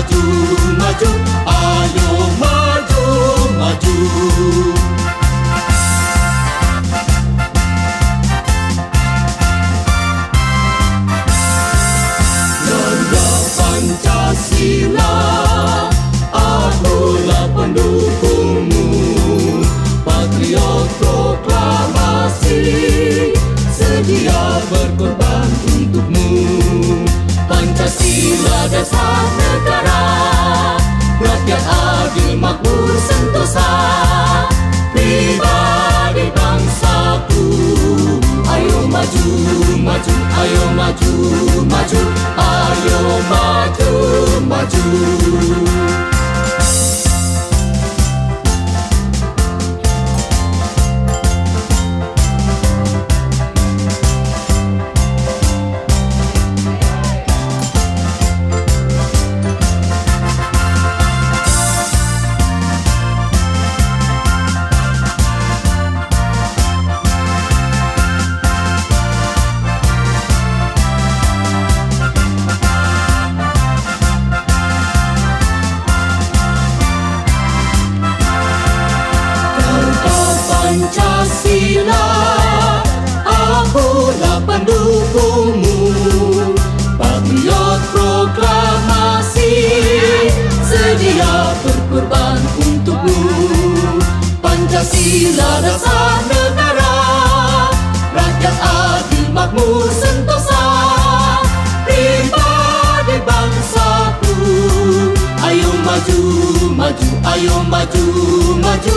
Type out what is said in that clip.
maju, maju, ayo maju, maju. Nanda Pancasila, akulah pendukungmu. Patriot proklamasi, sedia berkorban untukmu. Pancasila dasar negara, rakyat adil makmur sentosa, pribadi bangsaku. Ayo maju, maju, ayo maju, maju, ayo maju, maju. Pancasila, akulah pendukungmu. Patriot proklamasi, sedia berkorban untukmu. Pancasila dasar negara, rakyat adil makmur sentosa, pribadi bangsaku. Ayo maju, maju, ayo maju, maju.